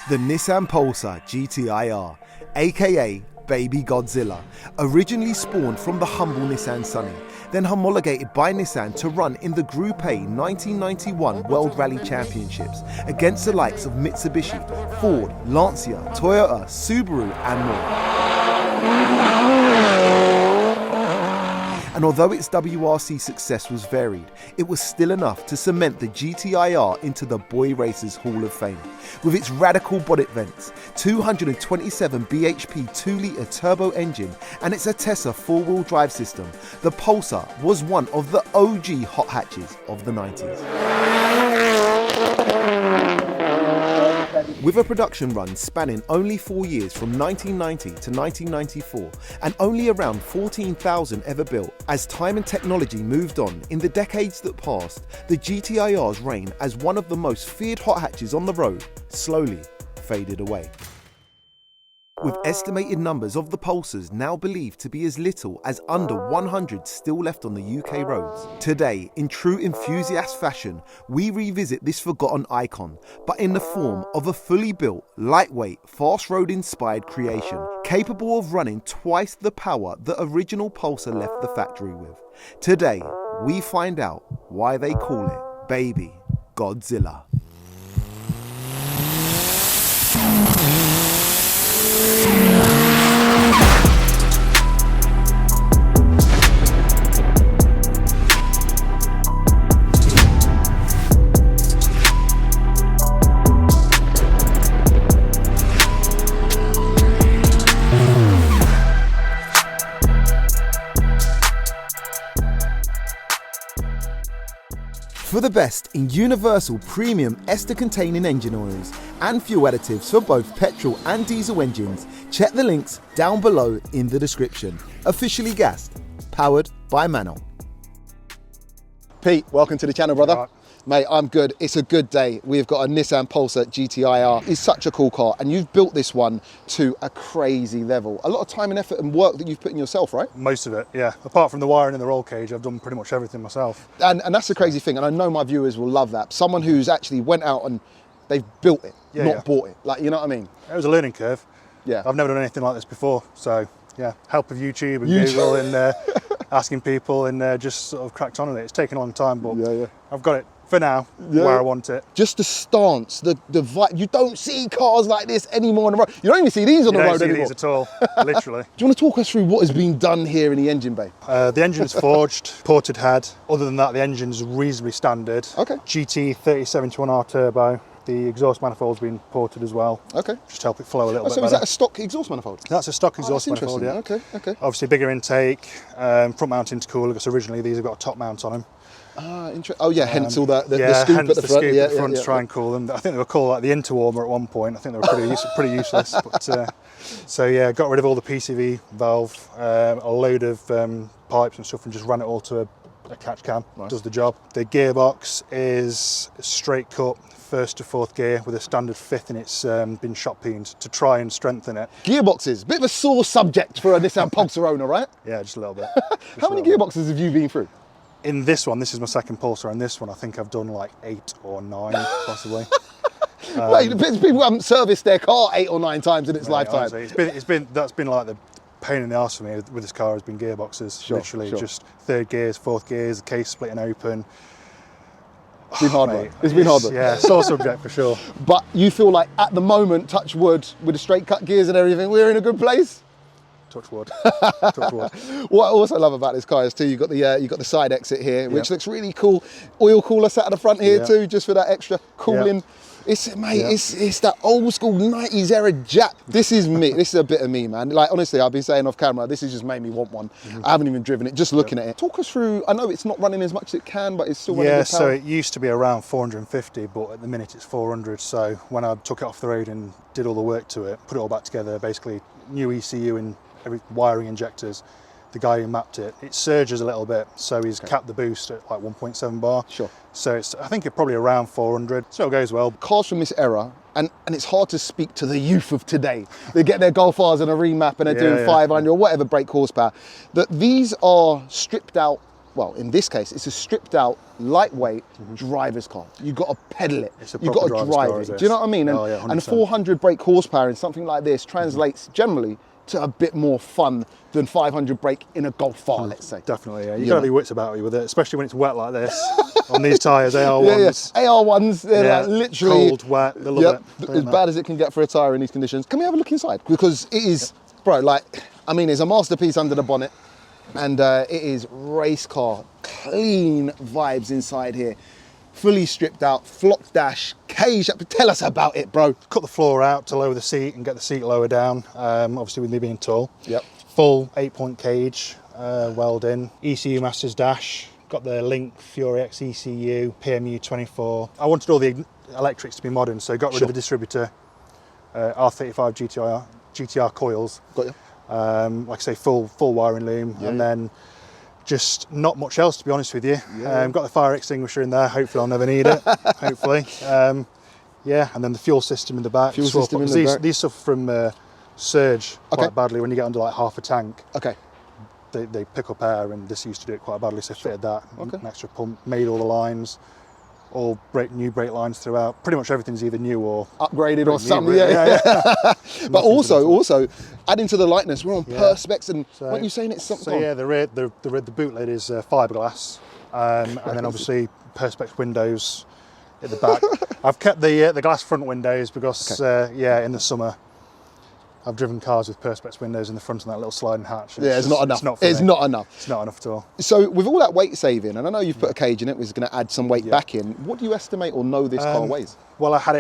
The Nissan Pulsar GTI-R, aka Baby Godzilla, originally spawned from the humble Nissan Sunny, then homologated by Nissan to run in the Group A 1991 World Rally Championships against the likes of Mitsubishi, Ford, Lancia, Toyota, Subaru and more. And although its WRC success was varied, it was still enough to cement the GTI-R into the Boy Racers Hall of Fame. With its radical bonnet vents, 227 bhp 2-litre turbo engine and its Atessa 4-wheel drive system, the Pulsar was one of the OG hot hatches of the 90s. With a production run spanning only 4 years from 1990 to 1994 and only around 14,000 ever built, as time and technology moved on in the decades that passed, the GTI-R's reign as one of the most feared hot hatches on the road slowly faded away. With estimated numbers of the Pulsars now believed to be as little as under 100 still left on the UK roads, today, in true enthusiast fashion, we revisit this forgotten icon, but in the form of a fully built, lightweight, fast road inspired creation, capable of running twice the power the original Pulsar left the factory with. Today, we find out why they call it Baby Godzilla. For the best in universal premium ester-containing engine oils and fuel additives for both petrol and diesel engines, check the links down below in the description. Officially gassed, powered by MANNOL. Pete, welcome to the channel, brother. Right. Mate, I'm good. It's a good day. We've got a Nissan Pulsar GTI-R. It's such a cool car, and you've built this one to a crazy level. A lot of time and effort and work that you've put in yourself, right? Most of it, yeah. Apart from the wiring and the roll cage, I've done pretty much everything myself. And that's the crazy thing, and I know my viewers will love that. Someone who's actually went out and they've built it, not bought it. Like, you know what I mean? It was a learning curve. Yeah. I've never done anything like this before, so yeah, help of YouTube and Google and asking people and just sort of cracked on with it. It's taken a long time, but I've got it. For now, where I want it. Just the stance, the vibe. You don't see cars like this anymore on the road. You don't even see these on the road anymore. You don't see these at all, literally. Do you want to talk us through what has been done here in the engine bay? The engine is forged, ported head. Other than that, the engine's reasonably standard. Okay. GT-3071R turbo. The exhaust manifold's been ported as well. Okay. Just to help it flow a little bit better. So is that a stock exhaust manifold? That's a stock exhaust manifold, yeah. Okay, okay. Obviously bigger intake, front mount intercooler, because originally these have got a top mount on them. Ah, interesting. Oh yeah, hence all the scoop at the front. The scoop at the front to try and cool them. I think they were called like the interwarmer at one point. I think they were pretty useless. But so yeah, got rid of all the PCV valve, a load of pipes and stuff, and just ran it all to a catch cam. Nice. Does the job. The gearbox is straight cut, first to fourth gear with a standard fifth, and it's been shot peened to try and strengthen it. Gearboxes, bit of a sore subject for a Nissan Pulsar owner, right? Yeah, just a little bit. How many gearboxes have you been through? In this one, this is my second Pulsar, and this one I think I've done like 8 or 9 possibly. Wait, people haven't serviced their car 8 or 9 times in its lifetime. Honestly, that's been like the pain in the arse for me with this car has been gearboxes. Literally just third gears, fourth gears, the case splitting open. It's been hard work. It's been hard work. Yeah, sore subject for sure. But you feel like at the moment, touch wood, with the straight cut gears and everything, we're in a good place? Touch wood. Touch wood. What I also love about this car is too, you've got the side exit here, which looks really cool. Oil cooler sat at the front here too, just for that extra cooling. It's it's that old school 90s era Jap. This is me. This is a bit of me, man. Like honestly, I've been saying off camera, this has just made me want one. I haven't even driven it, just looking at it. Talk us through, I know it's not running as much as it can, but it's still running with power. So it used to be around 450, but at the minute it's 400. So when I took it off the road and did all the work to it, put it all back together, basically new ECU and wiring injectors, the guy who mapped it, it surges a little bit, so he's capped the boost at like 1.7 bar. Sure. So it's, I think it's probably around 400, so it goes well. Cars from this era, and it's hard to speak to the youth of today. They get their Golf Rs and a remap and they're doing 500 or whatever brake horsepower. That these are stripped out well, in this case, it's a stripped out, lightweight driver's car. You've got to pedal it. You've got to drive it. Do you know what I mean? And, and 400 brake horsepower in something like this translates generally to a bit more fun than 500 brake in a Golf R, let's say. Definitely, yeah. You've got to have your wits about you with it, especially when it's wet like this. On these tyres, AR1s. Yeah, AR1s, they're like literally... cold, wet, they love it. As bad as it can get for a tyre in these conditions. Can we have a look inside? Because it is, bro, like, I mean, it's a masterpiece under the bonnet. And it is race car, clean vibes inside here. Fully stripped out, flock dash, cage. Tell us about it, bro. Cut the floor out to lower the seat and get the seat lower down, obviously with me being tall. Yep. Full 8-point cage, weld in. ECU Masters dash, got the Link Fury X ECU, PMU 24. I wanted all the electrics to be modern, so got rid of the distributor, R35 GTR coils. Got you. Like I say, full wiring loom, and then just not much else, to be honest with you. Got the fire extinguisher in there. Hopefully I'll never need it. Hopefully. Yeah, and then the fuel system in the back. These suffer from surge quite badly when you get under like half a tank. Okay. They pick up air, and this used to do it quite badly, so fitted that. An extra pump, made all the lines, all new brake lines throughout. Pretty much everything's either new or upgraded or something. But also adding to the lightness, we're on Perspex, and weren't you saying it's something? So yeah, the boot lid is fiberglass, and then obviously Perspex windows at the back. I've kept the glass front windows because in the summer I've driven cars with Perspex windows in the front and that little sliding hatch. It's not enough. It's not enough. It's not enough at all. So with all that weight saving, and I know you've put a cage in it, which is going to add some weight back in. What do you estimate or know this car weighs? Well, I had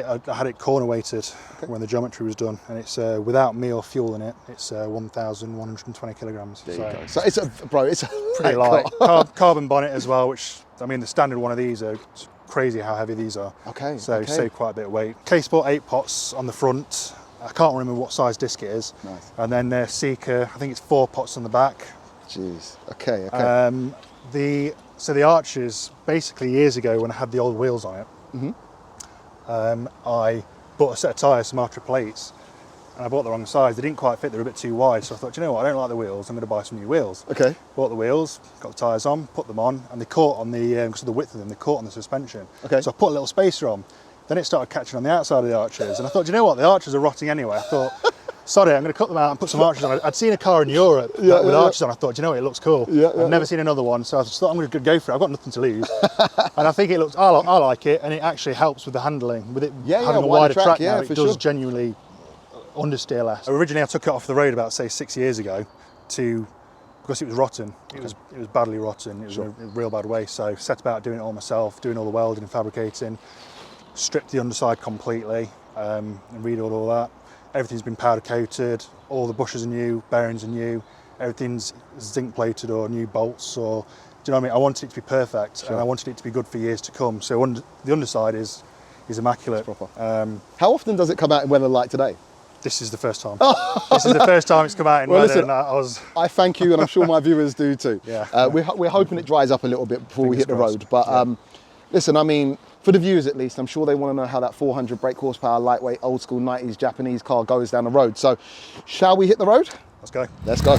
it corner weighted when the geometry was done, and it's without me or fuel in it, it's 1,120 kilograms. There you go. So it's a pretty light. Carbon bonnet as well, which I mean the standard one of these are crazy how heavy these are. Okay. So save quite a bit of weight. K-Sport 8 pots on the front. I can't remember what size disc it is. Nice. And then Seeker, I think it's 4 pots on the back. Jeez. Okay. So the arches, basically years ago when I had the old wheels on it, I bought a set of tyres, some Artra plates, and I bought the wrong size. They didn't quite fit, they were a bit too wide. So I thought, you know what, I don't like the wheels, I'm going to buy some new wheels. Okay. Bought the wheels, got the tyres on, put them on, and they caught on the, because of the width of them, they caught on the suspension. Okay. So I put a little spacer on. Then it started catching on the outside of the arches, and I thought, you know what, the arches are rotting anyway. I thought, sorry, I'm going to cut them out and put some arches on. I'd seen a car in Europe with arches on. I thought, you know what, it looks cool. I've never seen another one, so I just thought I'm going to go for it. I've got nothing to lose. And I think it looks, I like it, and it actually helps with the handling. With it having a wider track now, it does genuinely understeer less. Originally, I took it off the road about, say, 6 years ago because it was rotten. It was badly rotten. It was in a real bad way. So set about doing it all myself, doing all the welding and fabricating. Stripped the underside completely and redid all that. Everything's been powder coated, all the bushes are new, bearings are new, everything's zinc plated or new bolts, or do you know what I mean? I wanted it to be perfect and I wanted it to be good for years to come. So the underside is immaculate. It's proper. How often does it come out in weather like today? This is the first time. This is the first time it's come out in weather. Listen, and I thank you, and I'm sure my viewers do too. Yeah. We're hoping it dries up a little bit before we hit the road. But listen, I mean, for the viewers at least, I'm sure they want to know how that 400 brake horsepower, lightweight, old school 90s Japanese car goes down the road. So, shall we hit the road? Let's go. Let's go.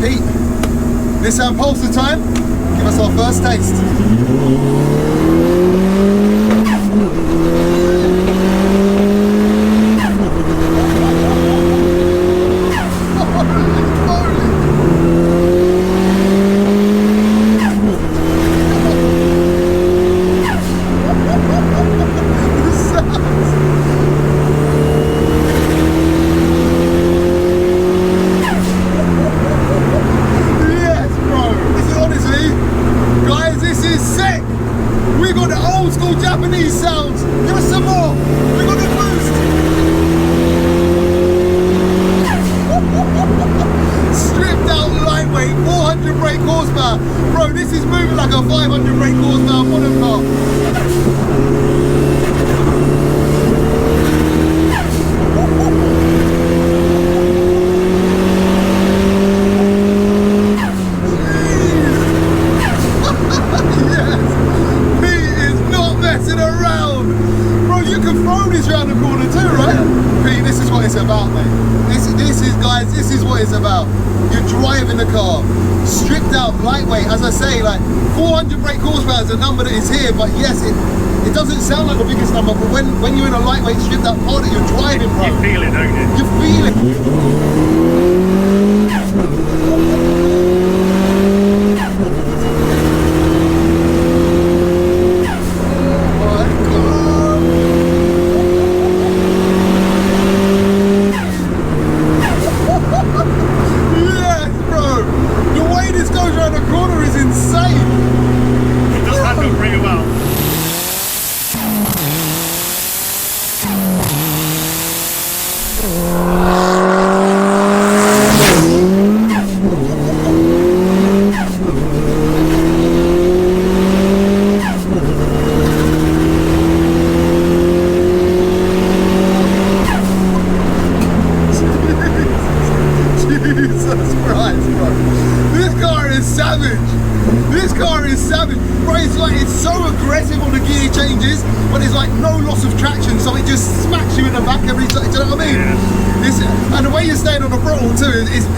Pete, Nissan Pulsar time. Give us our first taste. Japanese sounds. Give us some more. We got the boost. Stripped out lightweight, 400 brake horsepower. Bro, this is moving like a 500 brake horsepower modern car. what it's about. You're driving the car, stripped out, lightweight. As I say, like 400 brake horsepower is a number that is here, but yes, it doesn't sound like the biggest number, but when you're in a lightweight, stripped out car that you're driving, bro. You feel it, don't you? You feel it.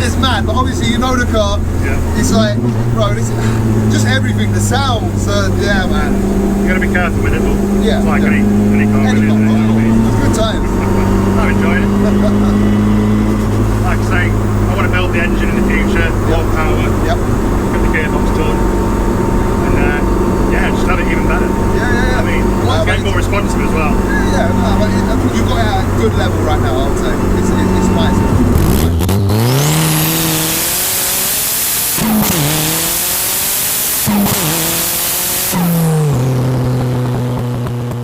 It's mad, but obviously you know the car. Yeah. It's like, bro, this is just everything, the sounds. Yeah, man. You gotta be careful with it, but yeah, it's like any car. It's good times. I'm enjoying it. Like I say, I want to build the engine in the future, more power. Yep. Get the gearbox done, and yeah, just have it even better. Yeah. I mean, get more responsive as well. Yeah. But I think you've got it at a good level right now. I would say it's nice.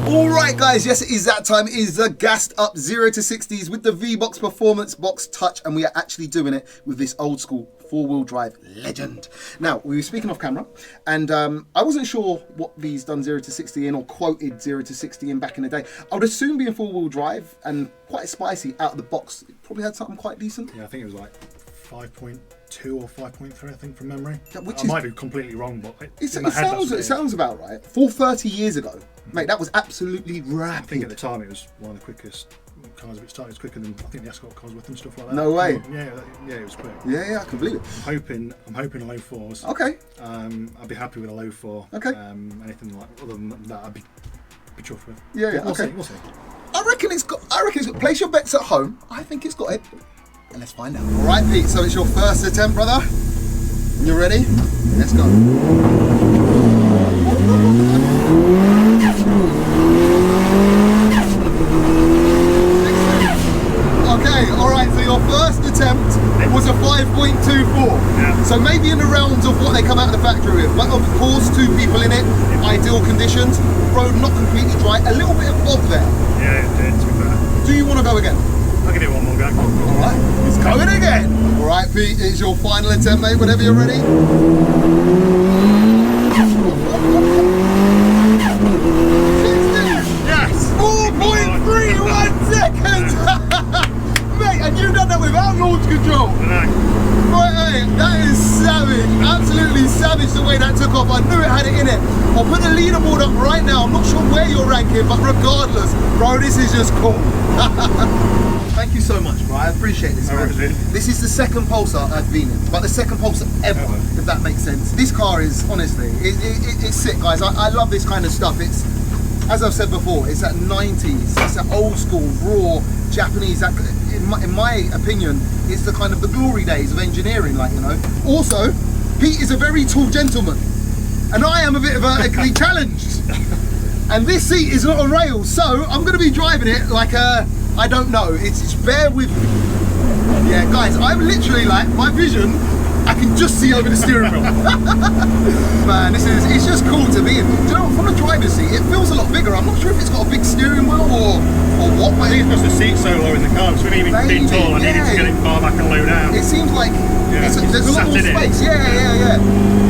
Alright guys, yes it is that time. It is the gassed up 0 to 60s with the V-Box Performance Box Touch, and we are actually doing it with this old school 4-wheel drive legend. Now, we were speaking off camera, and I wasn't sure what these done 0 to 60 in, or quoted 0 to 60 in back in the day. I would assume being 4-wheel drive and quite spicy out of the box, it probably had something quite decent. Yeah, I think it was like 5.2 or 5.3, I think, from memory. Yeah, I might be completely wrong, but it sounds about right. 30 years ago, mate, that was absolutely rapid. I think at the time it was one of the quickest cars of its time. It was quicker than I think the Escort cars with and stuff like that. No way. Yeah, it was quick. Yeah, I can believe it. I'm hoping low fours. Okay. I'd be happy with a low 4. Okay. Anything like other than that, I'd be chuffed with. Yeah. We'll okay. see. I reckon it's got. Place your bets at home. I think it's got it. And let's find out. All right, Pete. So it's your first attempt, brother. You ready? Let's go. Okay, alright, so your first attempt was a 5.24. Yeah. So maybe in the realms of what they come out of the factory with. But of course, 2 people in it, ideal conditions, road not completely dry, a little bit of fog there. Yeah, it did, to be fair. Do you want to go again? I'll give it one more go. Alright, it's going again. Alright, Pete, it's your final attempt, mate, whenever you're ready. Yes! 4.31 seconds! Mate, and you've done that without launch control. Right, hey, that is savage. Absolutely savage the way that took off. I knew it had it in it. I'll put the leaderboard up right now. I'm not sure where you're ranking, but regardless, bro, this is just cool. Thank you so much, bro. I appreciate this, man. This is the second Pulsar I've been in, but the second Pulsar ever, if that makes sense. This car is, honestly, it's sick, guys. I love this kind of stuff. It's, as I've said before, it's that 90s, it's that old school, raw, Japanese, that, in my opinion, it's the kind of the glory days of engineering, like, you know. Also, Pete is a very tall gentleman, and I am a bit vertically challenged. And this seat is not on rails, so I'm going to be driving it like a, I don't know, it's bear with me. Yeah, guys, I'm literally like, my vision, I can just see over the steering wheel. Man, it's just cool to be in. Do you know what, from the driver's seat, it feels a lot bigger. I'm not sure if it's got a big steering wheel or what. I think it's just the seat so low in the car, so when even being tall, I needed to get it far back and low down. It seems like there's a lot more space. Yeah.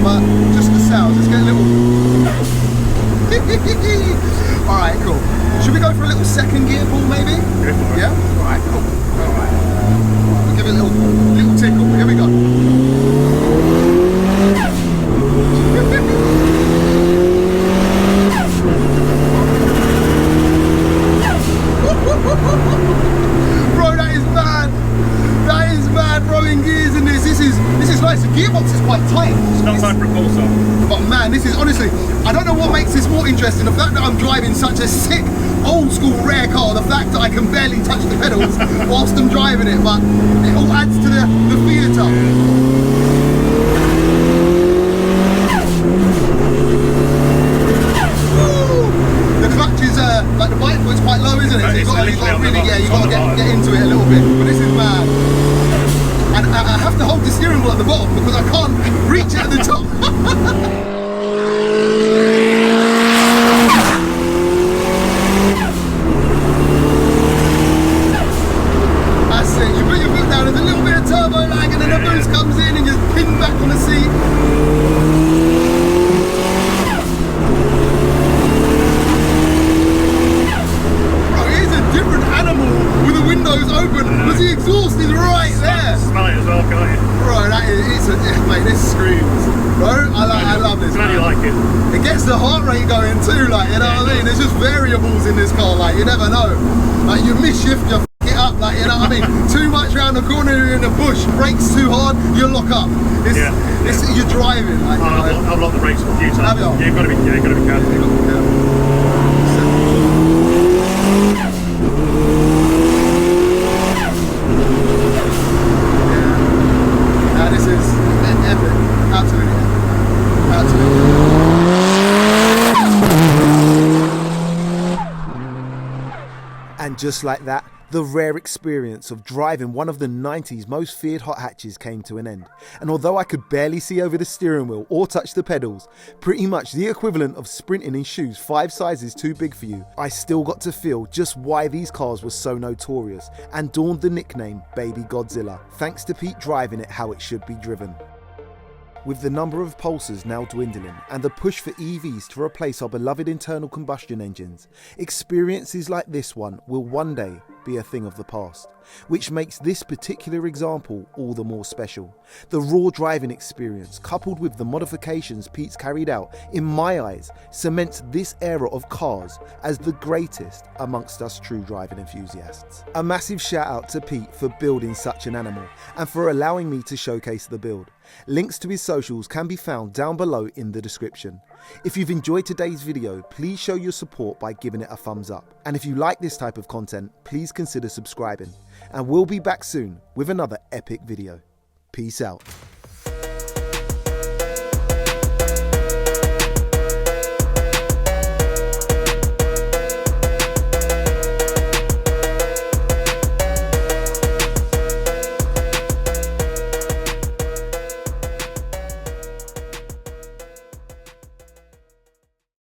But just the sounds, let's get a little... Alright, cool. Should we go for a little second gear pull maybe? Go for it. Yeah? Alright, cool. Alright. We'll give it a little tickle. Here we go. Bro, that is mad. That is mad, bro, in gear. is nice. The gearbox is quite tight. It's not time for a pulsar. But man, this is honestly, I don't know what makes this more interesting. The fact that I'm driving such a sick, old school rare car, the fact that I can barely touch the pedals whilst I'm driving it, but it all adds to the theatre. The clutch is, like the bike foot's quite low, isn't it? So you've got to get into it a little bit. But this is mad. And I have to hold the steering wheel at the bottom because I can't reach it at the top. That's it, you put your foot down, there's a little bit of turbo lag and then the boost comes in and you're pinned back on the seat. Bro, it is a different animal with the windows open because the exhaust is right there. Smell it as well, can't you? Bro, that is, mate, this screams. Bro, I love this. Glad you like it. It gets the heart rate going too, like, you know what I mean? There's just variables in this car, like, you never know. Like, you miss-shift, you f*** it up, like, you know what I mean? Too much round the corner, you're in the bush, brakes too hard, you lock up. You're driving, like, I've locked the brakes a few times. Have you? Yeah, you've got to be careful. This is epic, absolutely epic, absolutely. And just like that, the rare experience of driving one of the 90s most feared hot hatches came to an end. And although I could barely see over the steering wheel or touch the pedals, pretty much the equivalent of sprinting in shoes 5 sizes too big for you, I still got to feel just why these cars were so notorious and dawned the nickname Baby Godzilla, thanks to Pete driving it how it should be driven. With the number of Pulsars now dwindling and the push for EVs to replace our beloved internal combustion engines, experiences like this one will one day be a thing of the past, which makes this particular example all the more special. The raw driving experience, coupled with the modifications Pete's carried out, in my eyes, cements this era of cars as the greatest amongst us true driving enthusiasts. A massive shout out to Pete for building such an animal and for allowing me to showcase the build. Links to his socials can be found down below in the description. If you've enjoyed today's video, please show your support by giving it a thumbs up. And if you like this type of content, please consider subscribing. And we'll be back soon with another epic video. Peace out.